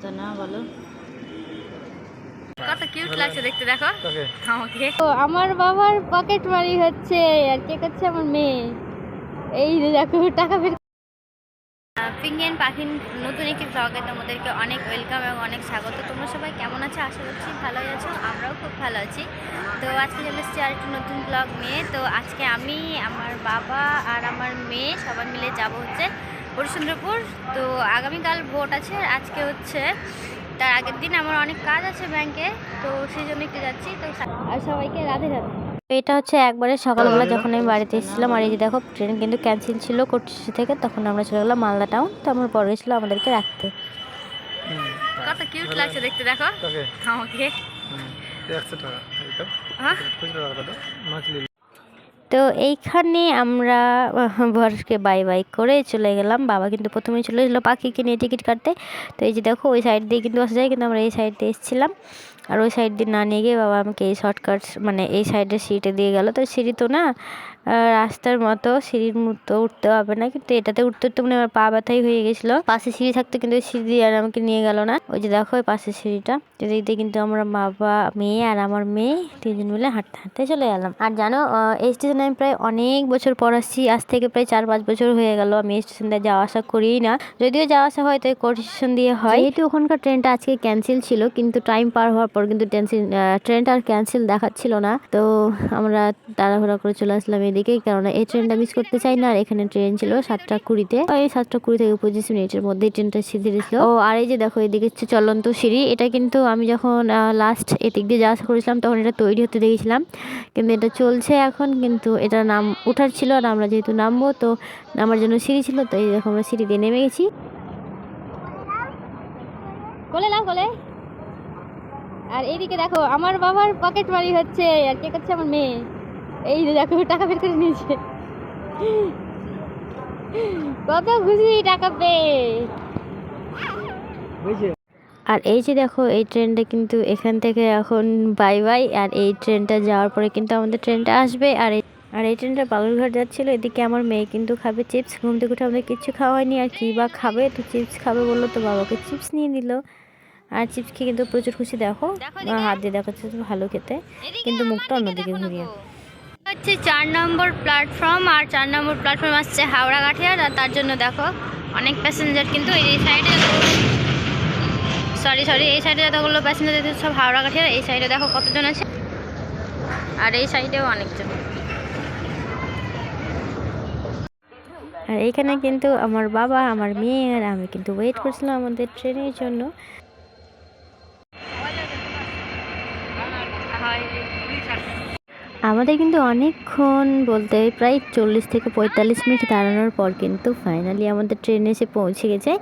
অবস্থা না বলো। কত কিউট লাগছে দেখতে, দেখো আমাকে। তো আমার বাবার পকেট মারি হচ্ছে, আর কে করছে? আমার মেয়ে। এই যে দেখো টাকা বের। পিঙ্গিয়ান পাখির নতুন একটি ব্লগে তোমাদেরকে অনেক ওয়েলকাম এবং অনেক স্বাগত। তোমরা সবাই কেমন আছো? আশা করছি ভালোই আছো, আমরাও খুব ভালো আছি। তো আজকে চলে এসেছি আর একটি নতুন ব্লগ নিয়ে। তো আজকে আমি, আমার বাবা আর আমার মেয়ে সবাই মিলে যাব হচ্ছে হরিশ্চন্দ্রপুর। তো আগামীকাল ভোট আছে, আজকে হচ্ছে তার আগের দিন। আমার অনেক কাজ আছে ব্যাংকে, তো সেই জন্য একটু যাচ্ছি। তো আর সবাইকে রাধে রাধে। এটা হচ্ছে একবারে সকালবেলা যখন আমি বাড়িতে এসেছিলাম, আর এই যে দেখো ট্রেন কিন্তু ক্যান্সেল ছিল কোটশি থেকে, তখন আমরা চলে গেলাম মালদা টাউন। তো আমার পরে গেছিল আমাদেরকে রাখতে। কত কিউট লাগছে দেখতে, দেখো আমাকে। তো এইখানে আমরা বরকে বাই বাই করে চলে গেলাম। বাবা কিন্তু প্রথমে চলে এলো পাখিকে নিয়ে টিকিট কাটতে। তো এই যে দেখো ওই সাইড দিয়ে কিন্তু আসা যায়, কিন্তু আমরা এই সাইড দিয়ে এসেছিলাম। আর ওই সাইড দিয়ে না নিয়ে গিয়ে বাবা আমাকে এই শর্টকাট মানে এই সাইডের সিটে দিয়ে গেল। তো সিঁড়ি তো না, রাস্তার মতো সিঁড়ির মতো উঠতে হবে না, কিন্তু এটাতে উঠতে উঠতে মানে আমার পা ব্যথাই হয়ে গেছিলো। পাশে সিঁড়ি থাকতে কিন্তু সিঁড়ি দিয়ে আর আমাকে নিয়ে গেল না। ওই যে দেখো ওই পাশের সিঁড়িটা, যেদিকে কিন্তু আমরা বাবা, মেয়ে আর আমার মেয়ে তিনজন মিলে হাঁটতে হাঁটতে চলে গেলাম। আর জানো এই স্টেশনে আমি প্রায় অনেক বছর পর আসছি, আজ থেকে প্রায় 4-5 বছর হয়ে গেল আমি স্টেশন দিয়ে যাওয়া আসা করিই না। যদিও যাওয়া আসা হয় তো কোর্ট স্টেশন দিয়ে হয়। যেহেতু ওখানকার ট্রেনটা আজকে ক্যান্সেল ছিল, কিন্তু টাইম পার হওয়ার পর কিন্তু ট্রেনটা আর ক্যান্সেল দেখাচ্ছিল না। তো আমরা তাড়াহুড়া করে চলে আসলাম এদিকে, কারণ এই ট্রেনটা মিস করতে চাই না। আর এখানে ট্রেন ছিল 7টা 20-তে, এই 7টা 20 থেকে 25 মিনিটের মধ্যে ট্রেনটা ছিল। ও আর এই যে দেখো এদিকে হচ্ছে চলন্ত সিঁড়ি। এটা কিন্তু আমি যখন লাস্ট এদিক দিয়ে যাওয়া আসা করেছিলাম তখন এটা তৈরি হতে দেখেছিলাম, কিন্তু এটা চলছে এখন। কিন্তু এটা নাম উঠার ছিল, আর আমরা যেহেতু নামবো তো নামার জন্য সিঁড়ি ছিল, তো এই দেখো আমরা সিঁড়ি দিয়ে নেমে গেছি। কোলে নাও কোলে। আর এইদিকে দেখো আমার বাবার পকেট মারি হচ্ছে, আর কে করছে? আমার মেয়ে। এই যে দেখো টাকা বের করে নিয়েছে, কত খুশি টাকা পেয়ে। আর এই যে দেখো এই ট্রেনটা কিন্তু এখান থেকে এখন বাই বাই, আর এই ট্রেনটা যাওয়ার পরে কিন্তু আমাদের ট্রেনটা আসবে। আর এই ট্রেনটা বালুরঘাট যাচ্ছিল। এদিকে আমার মেয়ে কিন্তু খাবে চিপস, ঘুম থেকে উঠে আমাদের কিচ্ছু খাওয়া হয়নি। আর কী বা খাবে, তো চিপস খাবে বললো, তো বাবাকে চিপস নিয়ে দিল। আর চিপস খেয়ে কিন্তু প্রচুর খুশি। দেখো হাত দিয়ে দেখাচ্ছে ভালো খেতে, কিন্তু মুখটা অন্যদিকে ঘুরিয়ে। হচ্ছে 4 নম্বর প্ল্যাটফর্ম, আর 4 নম্বর প্ল্যাটফর্ম আসছে হাওড়া গাঠিয়ার। আর তার জন্য দেখো অনেক প্যাসেঞ্জার কিন্তু এই সাইডে, সরি এই সাইডে যতগুলো প্যাসেঞ্জার সব হাওড়া গাঠিয়ার। এই সাইডে দেখো কতজন আছে, আর এই সাইডেও অনেকজন। আর এইখানে কিন্তু আমার বাবা, আমার মেয়ে আর আমি কিন্তু ওয়েট করছিলাম আমাদের ট্রেনের জন্য। আমাদের কিন্তু অনেকক্ষণ বলতে প্রায় 40 থেকে 45 মিনিট দাঁড়ানোর পর কিন্তু ফাইনালি আমাদের ট্রেন এসে পৌঁছে গেছে।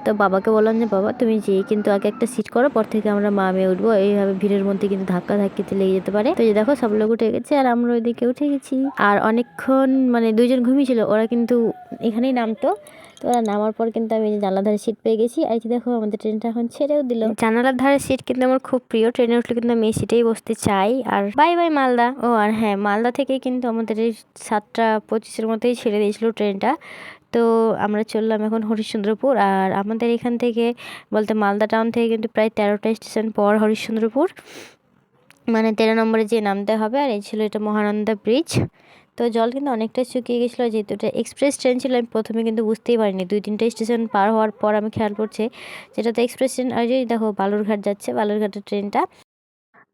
তো বাবাকে বললাম যে বাবা তুমি যেয়ে কিন্তু আগে একটা সিট করো, পর থেকে আমরা মা মেয়ে উঠবো, এইভাবে ভিড়ের মধ্যে কিন্তু ধাক্কা ধাক্কিতে লেগে যেতে পারে। তো এই দেখো সব লোক উঠে গেছে আর আমরা ওইদিকে উঠে গেছি। আর অনেকক্ষণ মানে 2জন ঘুমিয়েছিল, ওরা কিন্তু এখানেই নামতো। তো ওরা নামার পর কিন্তু আমি জানালার ধারে সিট পেয়ে গেছি। আর কি দেখো আমাদের ট্রেনটা এখন ছেড়েও দিল। জানালার ধারে সিট কিন্তু আমার খুব প্রিয়, ট্রেনে উঠলে কিন্তু আমি এই সিটেই বসতে চাই। আর বাই বাই মালদা। ও আর হ্যাঁ, মালদা থেকে কিন্তু আমাদের এই 7টা 25-এর মধ্যেই ছেড়ে দিয়েছিল ট্রেনটা। তো আমরা চললাম এখন হরিশ্চন্দ্রপুর। আর আমাদের এখান থেকে বলতে মালদা টাউন থেকে কিন্তু প্রায় 13টা স্টেশন পর হরিশ্চন্দ্রপুর, মানে 13 নম্বরে যে নামতে হবে। আর এই ছিল এটা মহানন্দা ব্রিজ। তো জল কিন্তু অনেকটাই শুকিয়ে গেছিলো, যেহেতু এটা এক্সপ্রেস ট্রেন ছিল। আমি প্রথমে কিন্তু বুঝতেই পারিনি, 2-3টে স্টেশন পার হওয়ার পর আমি খেয়াল করছি যেটা তো এক্সপ্রেস ট্রেন। আর যদি দেখো বালুরঘাট যাচ্ছে, বালুরঘাটের ট্রেনটা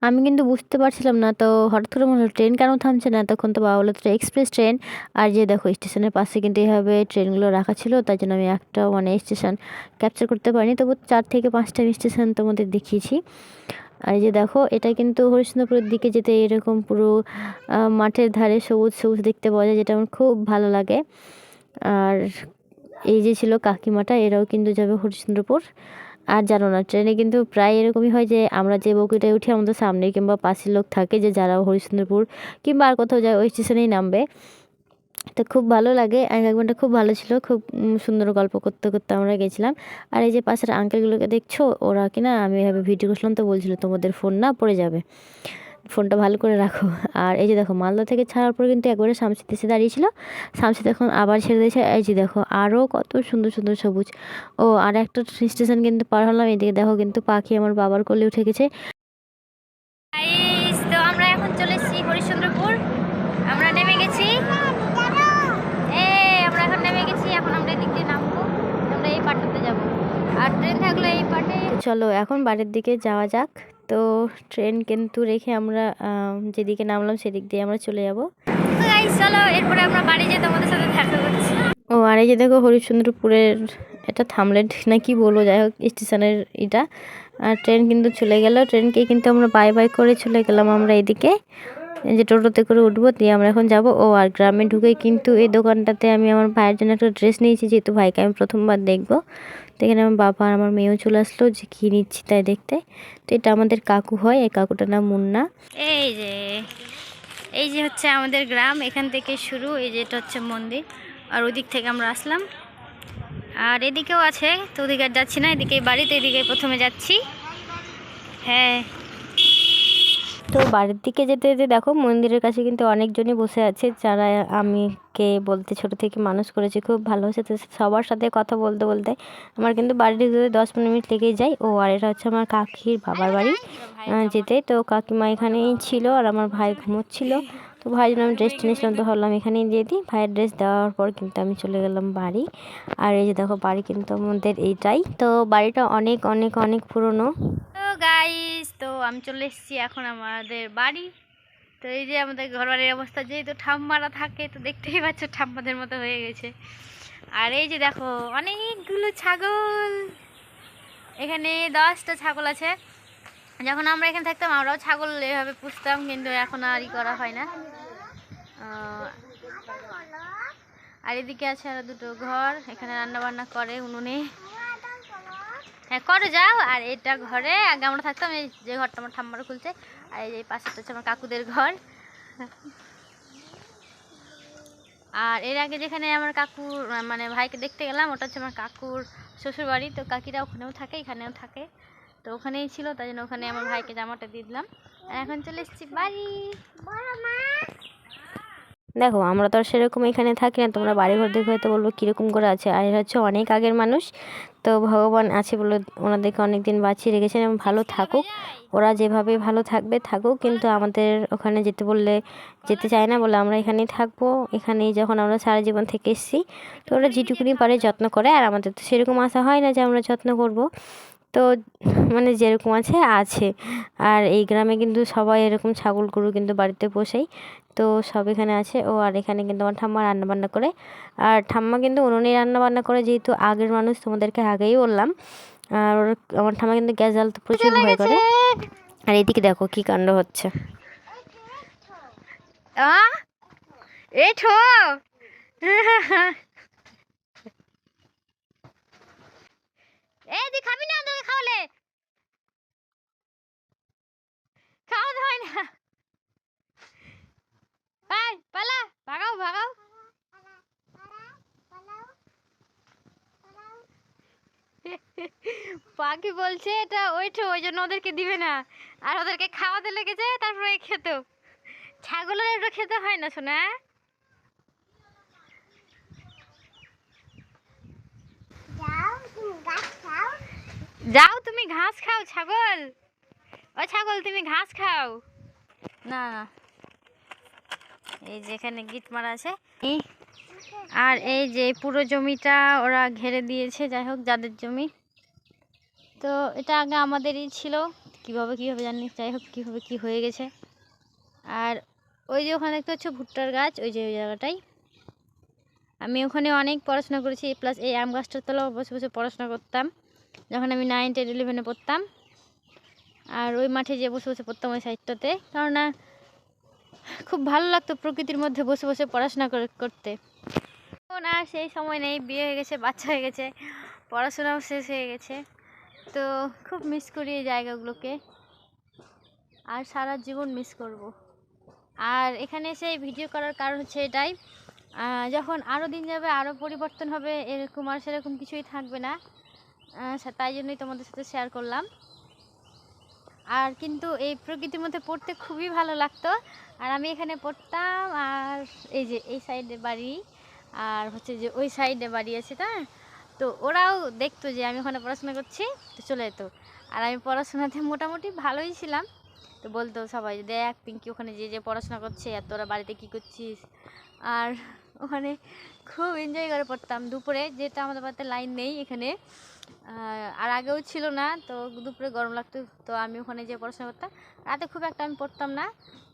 আমি কিন্তু বুঝতে পারছিলাম না। তো হঠাৎ করে মনে হলো ট্রেন কেন থামছে না, তখন তো বাবা বললো তো এক্সপ্রেস ট্রেন। আর যে দেখো স্টেশনের পাশে কিন্তু এইভাবে ট্রেনগুলো রাখা ছিল, তাই জন্য আমি একটাও মানে স্টেশন ক্যাপচার করতে পারিনি। তবু 4 থেকে 5টা স্টেশন তোমাদের দেখিয়েছি। আর এই যে দেখো এটা কিন্তু হরিশ্চন্দ্রপুরের দিকে যেতে এরকম পুরো মাঠের ধারে সবুজ সবুজ দেখতে পাওয়া যায়, যেটা আমার খুব ভালো লাগে। আর এই যে ছিল কাকিমাটা, এরাও কিন্তু যাবে হরিশ্চন্দ্রপুর। আর জানো না ট্রেনে কিন্তু প্রায় এরকমই হয় যে আমরা যে বগিটায় উঠি আমাদের সামনে কিংবা পাশের লোক থাকে যে যারা হরিশ্চন্দ্রপুর কিংবা আর কোথাও যায় ওই স্টেশনেই নামবে। তো খুব ভালো লাগে। একবারটা খুব ভালো ছিল, খুব সুন্দর গল্প করতে করতে আমরা গেছিলাম। আর এই যে পাশের আঙ্কেলগুলোকে দেখছো, ওরা কিনা আমি এভাবে ভিডিও করছিলাম তো বলছিল তোমাদের ফোন না পড়ে যাবে। ফোনটা ভালো করে রাখো। আর এই যে দেখো মালদা থেকে ছাড়ার পর কিন্তু একবারে শামসিতে এসে দাঁড়িয়েছিল, শামসিতে এখন আবার ছেড়ে দিয়েছে। এই যে দেখো আরও কত সুন্দর সুন্দর সবুজ। ও আর একটা স্টেশন কিন্তু পার হলাম, এদিকে দেখো কিন্তু পাখি আমার বাবার কোলে উঠে গেছে। তো আমরা এখন চলে এসেছি হরিশ্চন্দ্রপুর, আমরা নেমে গেছি। আমরা এখন নেমে গেছি, এখন আমরা এদিক দিয়ে নামবো, আমরা এই পাটটাতে যাবো, আর ট্রেন থাকলো এই পাটে। চলো এখন বাড়ির দিকে যাওয়া যাক। তো ট্রেন কিন্তু রেখে আমরা যেদিকে নামলাম সেদিক দিয়ে আমরা চলে যাবো। চলো এরপরে আমরা বাড়ি যেয়ে তোমাদের সাথে দেখা করছি। ও আর এই যে দেখো হরিশ্চন্দ্রপুরের এটা থামলেট না কি বলবো, যাই হোক স্টেশনের এটা। আর ট্রেন কিন্তু চলে গেল, ট্রেনকে কিন্তু আমরা বাই বাই করে চলে গেলাম আমরা এদিকে, যে টোটোতে করে উঠবো, দিয়ে আমরা এখন যাব। ও আর গ্রামে ঢুকে কিন্তু এই দোকানটাতে আমি আমার ভাইয়ের জন্য একটা ড্রেস নিয়েছি, যেহেতু ভাইকে আমি প্রথমবার দেখবো। তো এখানে আমার বাবা আর আমার মেয়েও চলে আসলো যে কী নিচ্ছি তাই দেখতে। তো এটা আমাদের কাকু হয়, এই কাকুটার নাম মুন্না। এই যে হচ্ছে আমাদের গ্রাম, এখান থেকে শুরু, এই যে এটা হচ্ছে মন্দির, আর ওই দিক থেকে আমরা আসলাম। আর এদিকেও আছে, তো ওদিকে আর যাচ্ছি না, এদিকে বাড়ি, তো এদিকে প্রথমে যাচ্ছি। হ্যাঁ, তো বাড়ির দিকে যেতে যেতে দেখো মন্দিরের কাছে কিন্তু অনেকজনই বসে আছে, যারা আমিকে বলতে ছোট থেকে মানুষ করেছে, খুব ভালোবাসে। তো সবার সাথে কথা বলতে বলতে আমার কিন্তু বাড়ি ঢুকতে 10-15 মিনিট লেগেই যায়। ও আর এটা হচ্ছে আমার কাকির বাবার বাড়ি যেতে। তো কাকিমা এখানেই ছিল আর আমার ভাই ঘুমোচ্ছিল, তো ভাইয়ের জন্য আমি ড্রেস নিয়েছিলাম, তো ভাবলাম এখানেই দিয়ে দিই। ভাইয়ের ড্রেস দেওয়ার পর কিন্তু আমি চলে গেলাম বাড়ি। আর এই যে দেখো বাড়ি কিন্তু আমাদের এইটাই, তো বাড়িটা অনেক অনেক অনেক পুরনো। তো গাইস, তো আমি চলে এসেছি এখন আমাদের বাড়ি। তো এই যে আমাদের ঘরবাড়ির অবস্থা, যেহেতু ঠাম্মারা থাকে তো দেখতেই পাচ্ছ ঠাম্মাদের মতো হয়ে গেছে। আর এই যে দেখো অনেকগুলো ছাগল, এখানে 10টা ছাগল আছে। যখন আমরা এখানে থাকতাম আমরাও ছাগল এভাবে পুষতাম, কিন্তু এখন আর করা হয় না। আর এদিকে আছে আরো দুটো ঘর, এখানে রান্না বান্না করে উনুনে। হ্যাঁ করে যাও। আর এটা ঘরে আগে আমরা থাকতাম, এই যে ঘরটা আমার ঠাম্মারা খুলছে, আর এই পাশেটা হচ্ছে আমার কাকুদের ঘর। আর এর আগে যেখানে আমার কাকুর মানে ভাইকে দেখতে গেলাম, ওটা হচ্ছে আমার কাকুর শ্বশুর বাড়ি। তো কাকিরা ওখানেও থাকে এখানেও থাকে, তো ওখানেই ছিল, তাই জন্য ওখানে আমার ভাইকে জামাটা দিয়ে দিলাম। আর এখন চলে এসেছি বাড়ি। দেখো আমরা তো আর সেরকম এখানে থাকি না, তোমরা বাড়িঘর দেখে হয়তো বলবো কীরকম করে আছে। আর এরা হচ্ছে অনেক আগের মানুষ, তো ভগবান আছে বলে ওনাদেরকে অনেক দিন বাঁচিয়ে রেখেছেন এবং ভালো থাকুক, ওরা যেভাবে ভালো থাকবে থাকুক। কিন্তু আমাদের ওখানে যেতে বললে যেতে চায় না বলে আমরা এখানেই থাকবো। এখানেই যখন আমরা সারা জীবন থেকে এসেছি, তো ওরা যেটুকুনি পারে যত্ন করে, আর আমাদের তো সেরকম আশা হয় না যে আমরা যত্ন করব। তো মানে যেরকম আছে আছে। আর এই গ্রামে কিন্তু সবাই এরকম ছাগল গরু কিন্তু বাড়িতে পোষেই, তো সব এখানে আছে। ও আর এখানে কিন্তু আমার ঠাম্মা রান্নাবান্না করে, আর ঠাম্মা কিন্তু উনুনেই রান্নাবান্না করে, যেহেতু আগের মানুষ তোমাদেরকে আগেই বললাম। আর আমার ঠাম্মা কিন্তু গ্যাস জ্বালতে প্রচুর ভয় করে। আর এদিকে দেখো কি কাণ্ড হচ্ছে। এঠো এই দি খাবি না, তোকে খাওয়ালে খাওয়া হয় না। ভাই পালা, ভাগাও ভাগাও। পাখি বলছে এটা ওইঠো, ওই জন্য ওদেরকে দিবে না, আর ওদেরকে খাওয়াতে লেগেছে, তারপরে খেত। ছাগলের এটা খেতে হয় না শোনা। যাও তুমি ঘাস খাও ছাগল, ও ছাগল তুমি ঘাস খাও। না না, এই যে এখানে গিট মারা আছে। আর এই যে পুরো জমিটা ওরা ঘেরে দিয়েছে, যাই হোক যাদের জমি, তো এটা আগে আমাদেরই ছিল, কিভাবে জানি, যাই হোক কীভাবে কী হয়ে গেছে। আর ওই যে ওখানে দেখতে হচ্ছে ভুট্টার গাছ, ওই যে ওই জায়গাটাই আমি ওখানে অনেক পড়াশোনা করেছি, প্লাস এই আম গাছটার তলাও বসে বসে পড়াশোনা করতাম যখন আমি 9, 10, 11 পড়তাম। আর ওই মাঠে যে বসে বসে পড়তাম ওই সাইডটাতে, কেননা খুব ভালো লাগতো প্রকৃতির মধ্যে বসে বসে পড়াশোনা করতে। এখন আর সেই সময় নেই, বিয়ে হয়ে গেছে, বাচ্চা হয়ে গেছে, পড়াশোনাও শেষ হয়ে গেছে, তো খুব মিস করি এই জায়গাগুলোকে, আর সারা জীবন মিস করব। আর এখানে এসে ভিডিও করার কারণ হচ্ছে এটাই, যখন আরও দিন যাবে আরও পরিবর্তন হবে, এরকম আর সেরকম কিছুই থাকবে না, তাই জন্যই তোমাদের সাথে শেয়ার করলাম। আর কিন্তু এই প্রকৃতির মধ্যে পড়তে খুবই ভালো লাগতো। আর আমি এখানে পড়তাম, আর এই যে এই সাইডে বাড়ি, আর হচ্ছে যে ওই সাইডে বাড়ি আছে, তো ওরাও দেখতো যে আমি ওখানে পড়াশোনা করছি, তো চলে যেত। আর আমি পড়াশোনাতে মোটামুটি ভালোই ছিলাম, তো বলতো সবাই, দেখ পিঙ্কি ওখানে যে পড়াশোনা করছে, আর তোরা বাড়িতে কী করছিস। আর ওখানে খুব এনজয় করে পড়তাম দুপুরে, যেটা আমাদের বাড়িতে লাইন নেই এখানে, আর আগেও ছিল না, তো দুপুরে গরম লাগতো, তো আমি ওখানে যেয়ে পড়াশোনা করতাম। রাতে খুব একটা আমি পড়তাম না,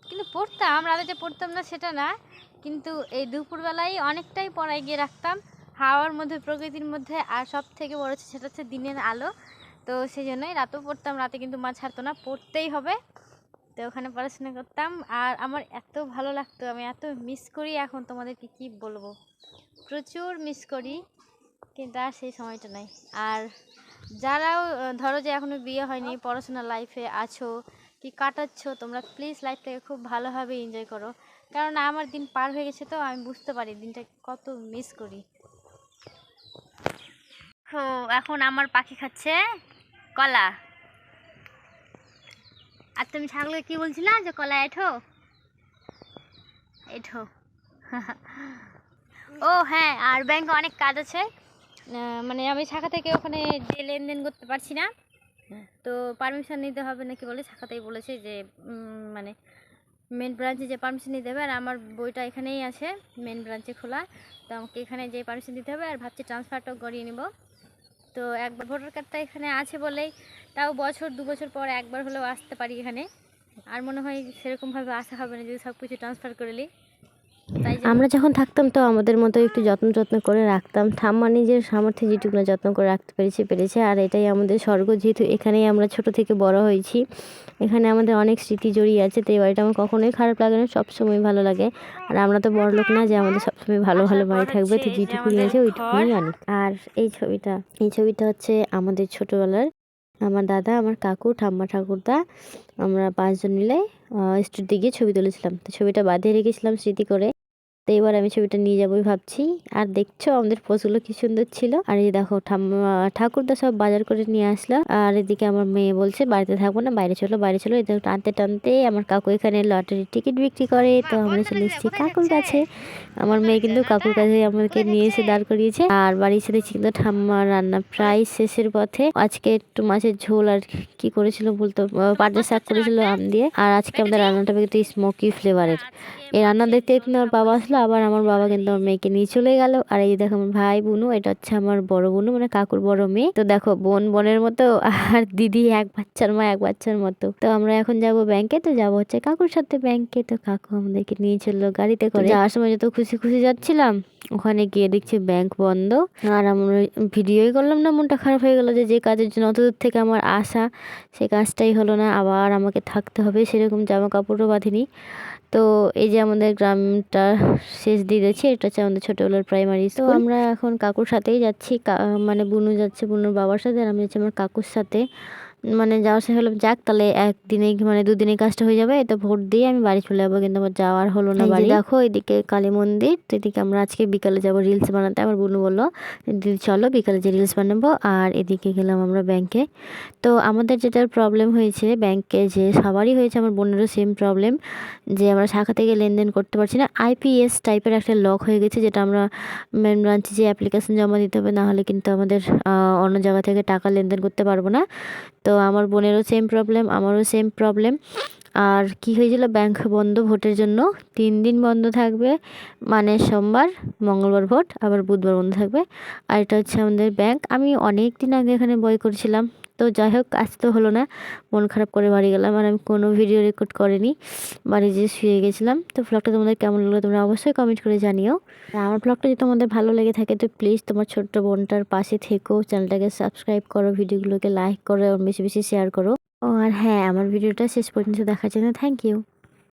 কিন্তু পড়তাম, রাতে যে পড়তাম না সেটা না, কিন্তু এই দুপুরবেলায় অনেকটাই পড়ায় গিয়ে রাখতাম, হাওয়ার মধ্যে, প্রকৃতির মধ্যে। আর সব থেকে বড় হচ্ছে সেটা হচ্ছে দিনের আলো, তো সেই জন্যই রাতেও পড়তাম, রাতে কিন্তু মা ছাড়তো না, পড়তেই হবে, তো ওখানে পড়াশোনা করতাম। আর আমার এত ভালো লাগতো, আমি এত মিস করি এখন, তোমাদেরকে কি বলবো, প্রচুর মিস করি, কিন্তু আর সেই সময়টা নাই। আর যারাও ধরো যে এখনও বিয়ে হয়নি, পড়াশোনা লাইফে আছো কি কাটাচ্ছ, তোমরা প্লিজ লাইফটাকে খুব ভালোভাবে এনজয় করো, কারণ আমার দিন পার হয়ে গেছে, তো আমি বুঝতে পারি দিনটা কত মিস করি। তো এখন আমার পাখি খাচ্ছে কলা। আর তুমি ছাগলকে কি বলছিলা যে কলা এঠো এঠো ও হ্যাঁ, আর ব্যাংকে অনেক কাজ আছে, মানে আমি শাখা থেকে ওখানে যে লেনদেন করতে পারছি না, তো পারমিশন নিতে হবে নাকি বলে, শাখাতেই বলেছে যে মানে মেন ব্রাঞ্চে যে পারমিশন নিতে হবে, আর আমার বইটা এখানেই আছে মেন ব্রাঞ্চে খোলা, তো আমাকে এখানে যে পারমিশন দিতে হবে, আর ভাবছি ট্রান্সফারটাও করিয়ে নেব। তো একবার ভোটার কার্ডটা এখানে আছে বলেই, তাও বছর 2 বছর পর একবার হলেও আসতে পারি এখানে, আর মনে হয় সেরকমভাবে আসা হবে না যদি সব কিছু ট্রান্সফার করে নিই। আমরা যখন থাকতাম তো আমাদের মতো একটু যত্ন করে রাখতাম, ঠাম্মা নিজের সামর্থ্যে যেটুকু যত্ন করে রাখতে পেরেছে, আর এটাই আমাদের স্বর্গ, যেহেতু এখানেই আমরা ছোট থেকে বড় হয়েছি, এখানে আমাদের অনেক স্মৃতি জড়িয়ে আছে, তো এই বাড়িটা আমার কখনোই খারাপ লাগে না, সবসময় ভালো লাগে। আর আমরা তো বড়লোক না যে আমাদের সবসময় ভালো বাড়ি থাকবে, তো যেটুকুনি আছে ওইটুকুনি অনেক। আর এই ছবিটা হচ্ছে আমাদের ছোটবেলার, আমার দাদা, আমার কাকু, ঠাম্মা, ঠাকুরদা, আমরা 5 জন মিলে স্টুডিওতে গিয়ে ছবি তুলেছিলাম, তো ছবিটা বাঁধিয়ে রেখেছিলাম স্মৃতি করে, তো এবার আমি ছবিটা নিয়ে যাবোই ভাবছি। আর দেখছো আমাদের পোজগুলো কি সুন্দর ছিল। আর এই দেখো ঠাকুরদা সব বাজার করে নিয়ে আসলো, আর এদিকে আমার মেয়ে বলছে বাড়িতে থাকবো না, বাইরে চলো। এদের টানতে টানতে আমার কাকু এখানে লটারির টিকিট বিক্রি করে, তো আমরা চলে এসেছি কাকুর কাছে। আমার মেয়ে কিন্তু কাকুর কাছে আমাকে নিয়ে এসে দাঁড় করিয়েছে, আর বাড়ি এসে দেখছি কিন্তু ঠাম্মা রান্না প্রায় শেষের পথে। আজকে একটু মাছের ঝোল আর কি করেছিল বলতো, পাটা শাক করেছিল আম দিয়ে। আর আজকে আমাদের রান্নাটা একটু স্মোকি ফ্লেভারের। এই রান্না দেখতে আমার বাবা আসলো, আবার আমার বাবা কিন্তু আমার মেয়েকে নিয়ে চলে গেল। আর এই দেখো আমার ভাই বুনু, এটা হচ্ছে আমার বড় বুনু, মানে কাকুর বড় মেয়ে। তো দেখো বোনের মতো, আর দিদি এক বাচ্চার মা এক বাচ্চার মতো। তো আমরা এখন যাব ব্যাংকে, তো যাবো হচ্ছে কাকুর সাথে ব্যাংকে। তো কাকু আমাদেরকে নিয়ে চললো গাড়িতে করে, যাওয়ার সময় যত খুশি যাচ্ছিলাম, ওখানে গিয়ে দেখছি ব্যাংক বন্ধ। আর আমরা ভিডিওই করলাম না, মনটা খারাপ হয়ে গেল যে কাজের জন্য অত দূর থেকে আমার আসা, সে কাজটাই হলো না, আবার আমাকে থাকতে হবে, সেরকম জামা কাপড়ও বাঁধিনি। তো এই যে আমাদের গ্রামটা শেষ দিয়ে যাচ্ছে, এটা হচ্ছে আমাদের ছোটোবেলার প্রাইমারি স্কুল। তো আমরা এখন কাকুর সাথেই যাচ্ছি, মানে বুনু যাচ্ছে বুনুর বাবার সাথে, আর আমি যাচ্ছি আমার কাকুর সাথে। মানে যাওয়ার সময় হলো যাক তাহলে একদিনে মানে 2 দিনে কাজটা হয়ে যাবে, তো ভোট দিয়ে আমি বাড়ি চলে যাবো, কিন্তু আমার যাওয়ার হলো না বাড়ি। দেখো এদিকে কালী মন্দির, তো এদিকে আমরা আজকে বিকালে যাবো রিলস বানাতে। আমার বুনু বললো দিদি চলো বিকালে যে রিলস বানাবো। আর এদিকে গেলাম আমরা ব্যাংকে। তো আমাদের যেটার প্রবলেম হয়েছে ব্যাংকে, যে সবারই হয়েছে, আমার বোনেরও সেম প্রবলেম, যে আমরা শাখা থেকে লেনদেন করতে পারছি না। আইপিএস টাইপের একটা লক হয়ে গেছে, যেটা আমরা মেন ব্রাঞ্চে যে অ্যাপ্লিকেশন জমা দিতে হবে, না হলে কিন্তু আমাদের অন্য জায়গা থেকে টাকা লেনদেন করতে পারবো না। তো আমার বোনেরও সেম প্রবলেম, আমারও সেম প্রবলেম। আর কি হয়েছিল, ব্যাংক বন্ধ ভোটের জন্য, 3 দিন বন্ধ থাকবে, মানে সোমবার মঙ্গলবার ভোট, আবার বুধবার বন্ধ থাকবে। আর এটা হচ্ছে আমাদের ব্যাংক। আমি অনেক দিন আগে এখানে বই করেছিলাম, তো যাই হোক আজ তো হলো না, মন খারাপ করে বাড়ি গেলাম। আর আমি কোনো ভিডিও রেকর্ড করিনি, বাড়ি যেয়ে শুয়ে গেছিলাম। তো ব্লগটা তোমাদের কেমন লাগলো তোমরা অবশ্যই কমেন্ট করে জানিও। আর আমার ব্লগটা যদি তোমাদের ভালো লেগে থাকে, তো প্লিজ তোমার ছোট্ট বোনটার পাশে থেকো, চ্যানেলটাকে সাবস্ক্রাইব করো, ভিডিওগুলোকে লাইক করো, বেশি শেয়ার করো। ও আর হ্যাঁ, আমার ভিডিওটা শেষ পর্যন্ত দেখার জন্য থ্যাংক ইউ।